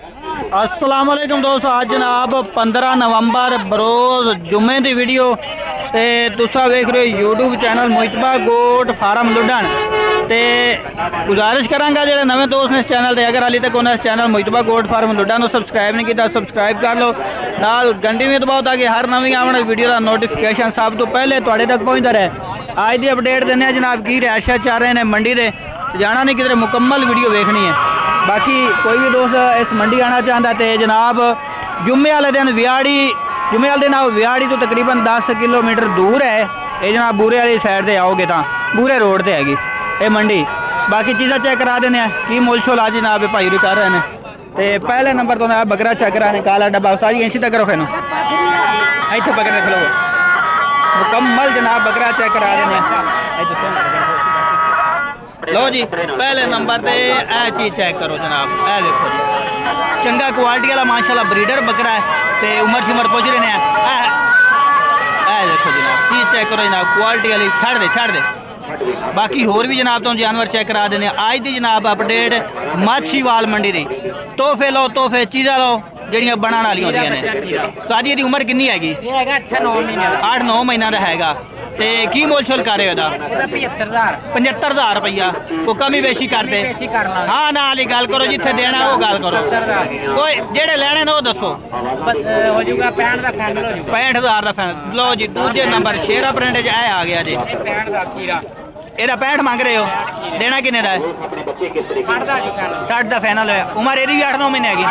अस्सलाम वालेकुम दोस्तों, आज जनाब 15 नवंबर बरोज़ जुम्मे की वीडियो ते तुसा वेख रहे हो यूट्यूब चैनल मुजतबा गोट फार्म लुडन। ते गुजारिश करांगा जो नवे दोस्त ने इस चैनल से, अगर हाली तक उन्हें इस चैनल मुजतबा गोट फार्म लुडन सबसक्राइब नहीं किया सब्सक्राइब कर लो, नाल घंटी भी दबाओ ताकि हर नवी आने वीडियो का नोटिफिकेशन सब तो पहले तुहाडे तक पहुँचता रहे। आज की अपडेट देने जनाब की रैशा चल रहे हैं मंडी से, जाना नहीं किधर, मुकम्मल वीडियो देखनी है। बाकी कोई भी दोस्त इस मंडी आना चाहता है तो जनाब जुम्मे वाले दिन विहाड़ी, जुम्मे वाले दिन विहाड़ी तो तकरीबन 10 किलोमीटर दूर है ये जनाब। बूरे वाली साइड से आओगे तो बूरे रोड से हैगी ये मंडी। बाकी चीज़ा चेक करा देने की मुल छोल आज जनाब भाई भी कर रहे हैं। तो पहले नंबर तो मैं बकरा चेक करा काला डब्बा उस्ताद जी इंची तक रखो इतने बकरे रख लो, मुकम्मल जनाब बकरा चेक करा देने। लो जी पहले नंबर पे ए चीज़ चेक करो जनाब, ए देखो जी चंगा क्वालिटी वाला माशाल्लाह ब्रीडर बकरा है। तो उमर शुमर पूछ रहे हैं, ए देखो जनाब चीज़ चेक करो जनाब, क्वालिटी वाली छड़ दे। बाकी होर भी जनाब तो जानवर चेक करा देने। आज की जनाब अपडेट माछीवाल मंडी की। तोहफे लो, तोहफे चीज़ा लो जड़ियाँ बनाने वाली होंदियां ने। सादी दी उम्र कितनी हैगी? 8-9 महीना का हैगा। ते की मोल छोल कर रहे हो? 75,000 रुपया। को कमी बेशी कर दे? हाँ ना वाली गल करो, जिथे देना वो गल करो। कोई जेड़े लेने ने वो दसो। 65,000 का फैनल। लो जी दूजे नंबर शेरा प्रिंट च आ गया जी। एदा 65 मांग रहे हो, देना किन्ने दा है? 60 का फैनल है। उम्र एदी भी 8-9 महीने हैगी।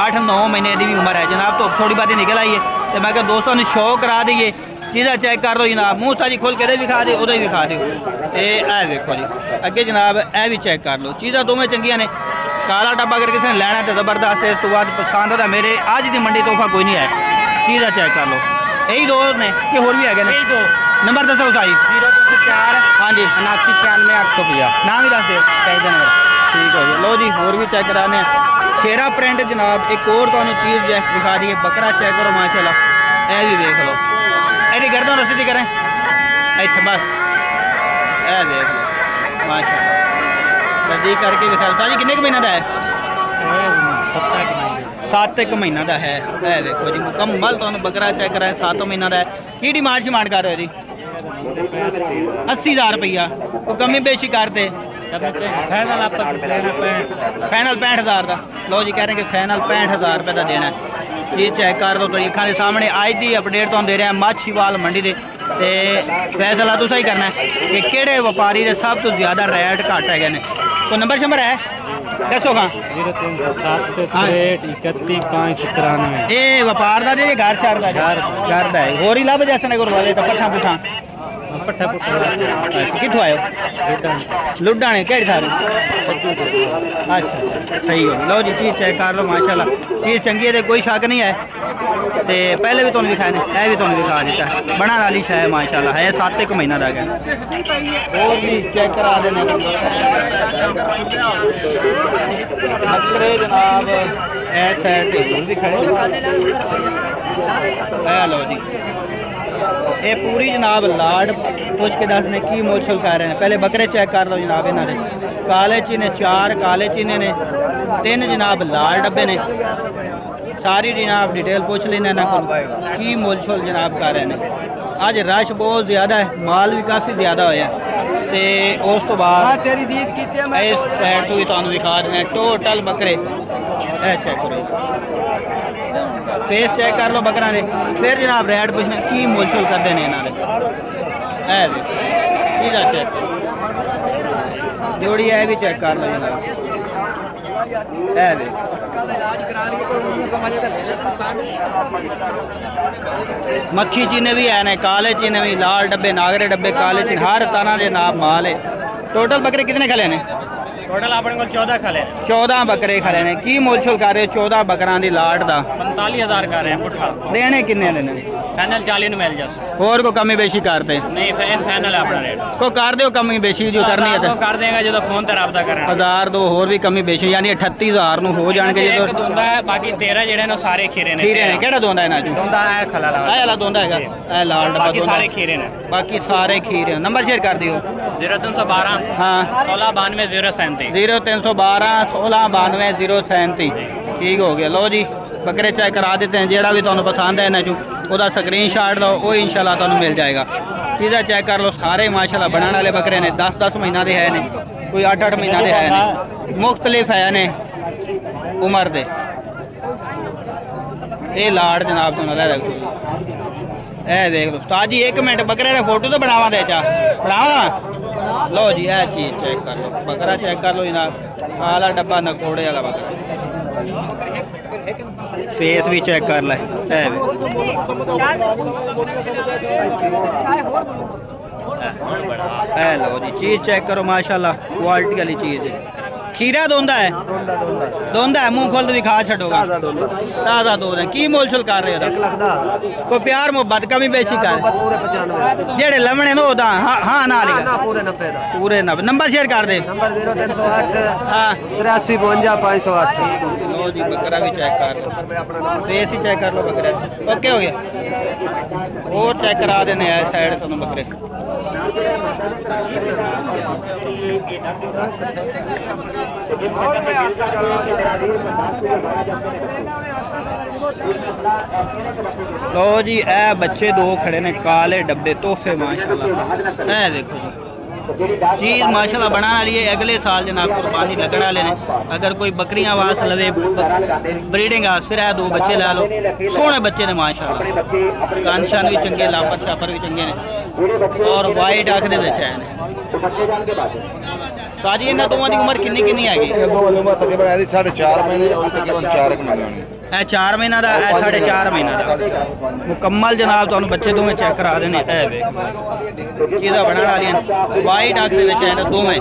8-9 महीने की भी उम्र है जनाब। तो थोड़ी बात निकल आई है तो मैं दोस्तों ने शौक करा दीजिए। चीज़ा चेक कर लो जनाब, मुँह सारी खोल के दिखा दे, उदे दिखा दो। ए देखो जी अगे जनाब ए भी चेक कर लो, चीज़ा दोवें चंगियां ने। काला डब्बा अगर किसी ने लेना तो जबरदस्त है, तो आज पसंद है मेरे आज की मंडी तोहफा कोई नहीं है। चीज़ा चेक कर लो, यही दो ने कि होर भी है दो नंबर दसो भाई। 024 हाँ जी 79 नाम ही दस दे नंबर। ठीक हो गया। लो जी होर भी चेक कराने शेरा प्रिंट जनाब। एक और तो चीज़ दिखा दी है, बकरा चेक करो माशाल्लाह, ए भी देख लो। यदि गर्दन रसीदी करें इतने बस ए देख लो माशाल्लाह नजदीक करके दिखा। जी कितने महीना का है? 7 महीना का है। ए देखो जी मुकम्मल तो बकरा चेक करा है, 7 महीना का है। की डिमांड कर रहे हो जी? 80,000 रुपया। को कमी बेशी करते? फैनल 65,000 का। लो जी कह रहे हैं कि फैनल 65,000 रुपये का देना है। ये चेक कर लो तो अखा के सामने आज की अपडेट तो दे रहे हैं माछीवाल मंडी के। फैसला तो सही करना है कि किहड़े व्यापारी के सब तो ज़्यादा रेट घट है। तो नंबर शंबर है दसो हाँ। 03071319593। ये व्यापार का जी घर शहर का है। होर ही लभ जैसे गुरवाले तो पट्ठा पुट्ठा कितों आयो? लुडाने केड़ी थारी? अच्छा सही हो। लो जी चीज़ चेक कर लो माशाल्लाह, चीज़ चंगी है, कोई शक नहीं है। तो पहले भी तुम दिखाए है, भी तुम दिखा दिता बना वाली शायद माशाल्लाह है। 7 महीना का है। और भी चेक करा देने बकरे जनाब साइड भी खड़े। लो जी ये पूरी जनाब लाड पूछ के दसने की मोल छोल कर रहे हैं। पहले बकरे चेक कर लो जनाब। इन्होंने काले चीने 4 काले चीने ने, 3 जनाब लाल डब्बे ने। सारी जनाब डिटेल पूछ लेना ना की मोल छोल जनाब कर रहे हैं। आज रश बहुत ज़्यादा है, माल भी काफ़ी ज़्यादा होया। तो उस तो बाद इस साइड तो भी तुहानू दिखा देना टोटल बकरे। चेक करो फेस चेक कर लो बकरा ने। फिर जनाब रेट पूछना की मोल छोल करते हैं इन्होंने। चीज़ा चेक जोड़ी है भी चेक कर लो जनाब। मक्खी चीने भी है ने, काले चीने भी, लाल डब्बे, नागरे डब्बे, काले चीने, हर तरह के नाम माल है। टोटल बकरे कितने खले ने? टोटल अपने को 14 खले। 14 बकरे खले ने। की मोल छोल कर रहे हो 14 बकरा की लाट का? 45,000 कर रहे हैं पुट्ठा। देने किन्ने लेने? फैनल 40 में मिल जाए। और को कमी बेशी करते? नहीं फैनल है अपना रेट। को कर दो कमी बेशी जो करनी है तो कर देंगे जो फोन पर रब्ता करें। 1000 दो और भी कमी बेशी यानी 38,000 हो जाएंगे जो दोंदा है। बाकी 13 जेडे ने सारे खीरे ने। खीरे ने केड़ा दोंदा है ना? दोंदा है खला वाला दोंदा है ए लाल डब्बा। बाकी सारे खीरे ने। बाकी सारे खीरे। नंबर शेयर कर दियो। 0312 हाँ 16 92 037। 0312 16 92 037। ठीक हो गया। लो जी बकरे चेक करा देते हैं, जेड़ा भी तुहानू पसंद है इन्हां चों ओहदा स्क्रीनशॉट लो, वो इंशाल्लाह तुहानू मिल जाएगा। चीज़ा चेक कर लो, सारे माशाल्लाह बनाने वाले बकरे ने, 10-10 महीना के है ने, कोई 8-8 महीना के है ने, मुख्तलिफ है ने उम्र दे। ये लाड़ जनाब तो ना रखो, ए देख लो उस्ताद जी 1 मिनट बकरे ने फोटो तो बनावा दे चा बनावा। लो जी यह चीज़ चेक कर लो, बकरा चेक कर लो जनाब, आला डब्बा नकोड़े वाला बकरा, फेस भी चेक कर ले। लो जी चीज़ चेक करो माशाल्लाह क्वालिटी वाली चीज़ है। खीरा दोंदा है, दोंदा है, मुंह खोल दिखा छड़ोगा, ताज़ा दूध है। की मोल शोल कर रहे हो? कोई प्यार मोहब्बत कमी बेची कर जेड़े लमने नो दा हाँ ना पूरे 90 नंबर शेयर कर दे। नंबर 0308 हाँ 83 52 508। लो जी बकरा भी चेक कर लो, फेस ही चेक कर लो बकरे। ओके हो गया, और चेक करा देने हैं साइड तो बकरे। लो जी ए बच्चे 2 खड़े ने, काले डब्बे तोहफे माशाल्लाह। ए देखो जी चीज़ माशाल्लाह बनाने वाली है। अगले साल जनाब कुर्बानी लगने वाले ने। अगर कोई बकरियां वास लवे ब्रीडिंग फिर है 2 बच्चे ला लो, सोहने बच्चे ने माशाल्लाह, कानशान भी चंगे, लापर छापर भी चंगे ने, और वाइट आँख दे विच है। साजी इन्हां दोवां दी उम्र किन्नी हैगी? तकरीबन 4.5 महीने और तकरीबन 4 महीने। 4 महीना का, 4.5 महीना का मुकम्मल जनाब। तुहानू बच्चे दोवें चेक करा देने। चीज़ा बनाने वाली वाइट आँख दे विच है दोवें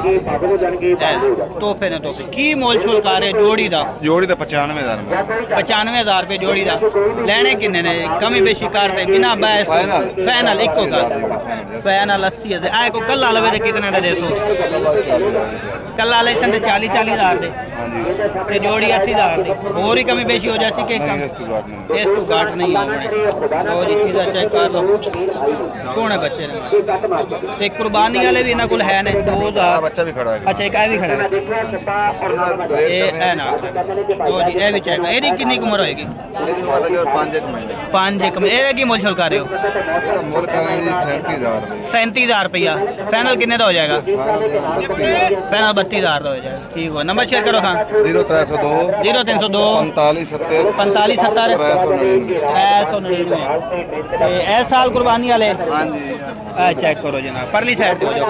तोहफे ने, तोहफे। की मोल शोल कर रहे जोड़ी का? जोड़ी का 95,000 रुपये जोड़ी का। लेने किन्ने ने? कमी बेशी कर दे बिना बैस फाइनल इको का फाइनल 80,000। आए को कल लवे तो कितने का दे सो? कल ले 40,000 दे, जोड़ी 80,000 दी। और ही कमी बेशी हो जाती कि इस तो घट नहीं हो जी। चीज़ा चेक कर लो, सोहने बच्चे ने। कुर्बानी वाले भी इन्होंने है ने 2000 बच्चा भी खड़ा है। अच्छा एक भी खड़ा है, ये ना लो जी ये भी चेक। ये कितनी उम्र होएगी? 5 महीने। की मुल कर रहे हो? 37,000 रुपया। फाइनल कितने का हो जाएगा? फाइनल 32,000 का हो जाएगा। ठीक हो, नंबर शेयर करो। हाँ 0302 45 70 399। साल कुर्बानी वाले चेक करो जनाब, परली साइड हो जाओ।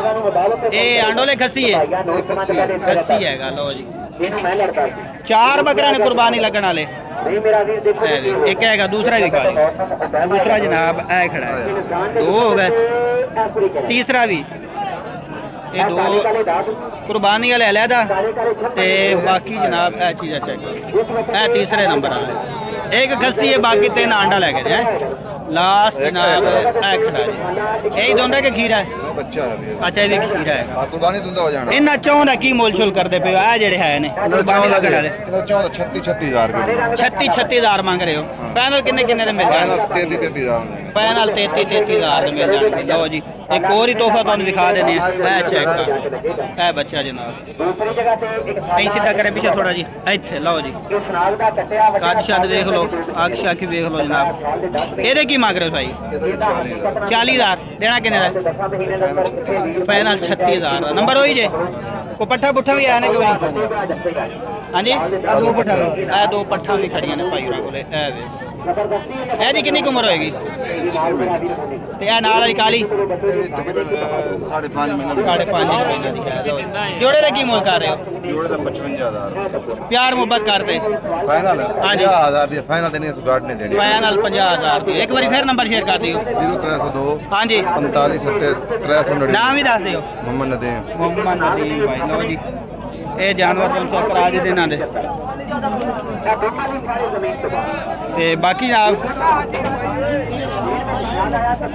ये आंडोले खस्सी है, खस्सी है। लो जी 4 बकरा ने कुर्बानी लगने वाले। एक है दूसरा दिखा, दूसरा जनाब ऐ खड़ा है। 2 हो गए, तीसरा भी। ये 2 कुर्बानी वाले अलहदा ते बाकी जनाब ए चीज़ा चेक। ए तीसरे नंबर वाले, एक खस्सी है, बाकी 3 आंडा लगे हैं। लास्ट जनाब ए खड़ा है। यही दोंदा के खीरा है? बच्चा है। अच्छा ये खीरा है। कुर्बानी दुंदा हो जाना। इन्ना चौं दा की मोल शोल करते पे आ जेड़े है ने? 36,000 मांग रहे हो। फाइनल किन्ने किन्ने दे मिल जाएगा? 33,000। फाइनल 33,000 मिल जाएंगे। लो जी एक और ही तोहफा तुहानू दिखा देने। चेक कर ए बच्चा जनाब, कहीं सीधा करे पीछे थोड़ा जी इत्थे। लो जी कद शद देख लो, अग शक देख लो जनाब। ये की मांग रहे हो भाई? 40,000 देना किन्ने दा? फाइनल 36,000। नंबर वही जे को पट्ठा पुट्ठा भी आने कोई? हाँ जी 2 पट्ठा, 2 पट्ठा भी खड़ियां ने भाई को। ਇਹਦੀ ਕਿੰਨੀ ਉਮਰ ਹੋਏਗੀ? ਤੇ ਇਹ ਨਾਲ ਵਾਲੀ ਕਾਲੀ 5.5 ਮਹੀਨੇ 5.5 ਮਹੀਨੇ ਦੀ ਹੈ। ਜੋੜੇ ਦਾ ਕੀ ਮੁੱਲ ਕਰ ਰਹੇ ਹੋ? ਜੋੜੇ ਦਾ 55,000। ਪਿਆਰ ਮੁਹੱਬਤ ਕਰਦੇ ਫਾਈਨਲ? ਹਾਂਜੀ 50,000 ਦੀ ਫਾਈਨਲ ਦੇਣੀ, ਸੁਗਾਟ ਨਹੀਂ ਦੇਣੀ। ਫਾਈਨਲ 50,000 ਦੀ। ਇੱਕ ਵਾਰੀ ਫਿਰ ਨੰਬਰ ਸ਼ੇਅਰ ਕਰ ਦਿਓ। 0302 ਹਾਂਜੀ 45 70 399। ਨਾਮ ਵੀ ਦੱਸ ਦਿਓ। ਮੁਹੰਮਦ ਨਦੀਮ। ਮੁਹੰਮਦ ਨਦੀਮ ਭਾਈ। ਲਓ ਜੀ ਇਹ ਜਾਨਵਰ ਤੋਂ ਚੈੱਕ ਕਰਾ ਦੇ ਇਹਨਾਂ ਦੇ। ਤੇ ਬਾਕੀ ਜਨਾਬ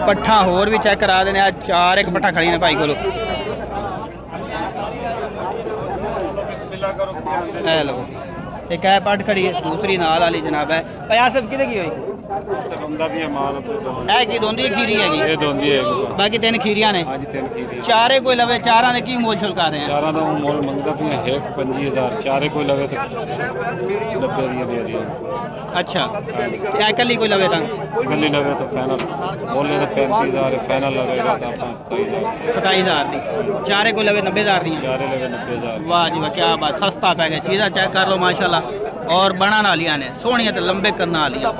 ਪੱਠਾ ਹੋਰ ਵੀ ਚੈੱਕ ਕਰਾ ਦੇਣੇ। ਆ 4 ਇੱਕ ਪੱਠਾ ਖੜੀ ਨੇ ਭਾਈ ਕੋਲ। ਇਹ ਲਓ ਇੱਕ ਹੈ ਪੱਠ ਖੜੀ ਹੈ, ਦੂਸਰੀ ਨਾਲ ਵਾਲੀ ਜਨਾਬ ਹੈ। ਆਸਿਫ ਕਿਹਦੇ ਕੀ ਹੋਈ? ਸਰੰਦਾ ਵੀ ਮਾਲ ਇਹ ਕੀ ਦੋਂਦੀ ਖੀਰੀ ਹੈਗੀ ਇਹ ਦੋਂਦੀ ਹੈ ਬਾਕੀ ਤਿੰਨ ਖੀਰੀਆਂ ਨੇ ਹਾਂਜੀ 3 ਖੀਰੀ ਚਾਰੇ ਕੋਈ ਲਵੇ ਚਾਰਾਂ ਦੇ ਕੀ ਮੋਲ ਛੁਲਕਾ ਰਹੇ ਆ ਚਾਰਾਂ ਦਾ ਮੁੱਲ ਮੰਗਦਾ ਵੀ ਹੈ 25000 ਚਾਰੇ ਕੋਈ ਲਵੇ ਤਾਂ 90 ਦੀ ਦੇ ਦਿਓ ਅੱਛਾ ਤੇ ਇਹ ਕੱਲੀ ਕੋਈ ਲਵੇ ਤਾਂ ਕੱਲੀ ਲਵੇ ਤਾਂ ਫਾਈਨਲ ਬੋਲੇ ਤਾਂ 35000 ਫਾਈਨਲ ਲਵੇਗਾ ਤਾਂ ਆਪਾਂ 27000 ਦੀ ਚਾਰੇ ਕੋਈ ਲਵੇ 90000 ਦੀਆਂ ਚਾਰੇ ਲਵੇ 90000 वाह जी वाह क्या बात सस्ता पै गया चीज़ा चेक कर लो माशाल्लाह और बनाने वालियां ने सोहनियां तो लंबे करने वालियां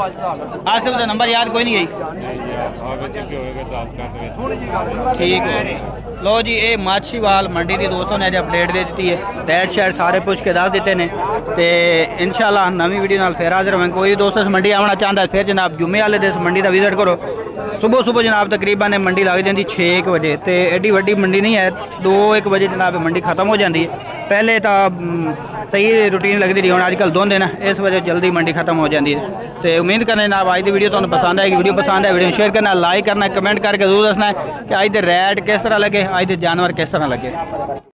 आसिफ का नंबर याद कोई नहीं गई ठीक हो लो जी ये माछीवाल मंडी की दोस्तों ने अज अपडेट दे दी है डेट शैट सारे पूछ के दस दिते ने ते इंशाल्लाह नवी वीडियो नाल फिर हाजिर होवांगे कोई दोस्त इस मंडी आना चाहता है फिर जनाब जुम्मे वाले दिन इस मंडी का विजिट करो सुबह सुबह जनाब तकरीबन मंडी लग जाती 6 बजे तो एडी वड्डी मंडी नहीं है 2-1 बजे जनाब मंडी खत्म हो जाती है पहले तो सही रूटीन लगती रही हूँ अजकल दो दिन इस वजह जल्दी मंडी खत्म हो जाती है तो उम्मीद करना जनाब आज की वीडियो तुम्हें पसंद आएगी वीडियो पसंद है वीडियो शेयर करना लाइक करना कमेंट करके जरूर दसना है कि आज के रेट किस तरह लगे आज के जानवर किस तरह लगे।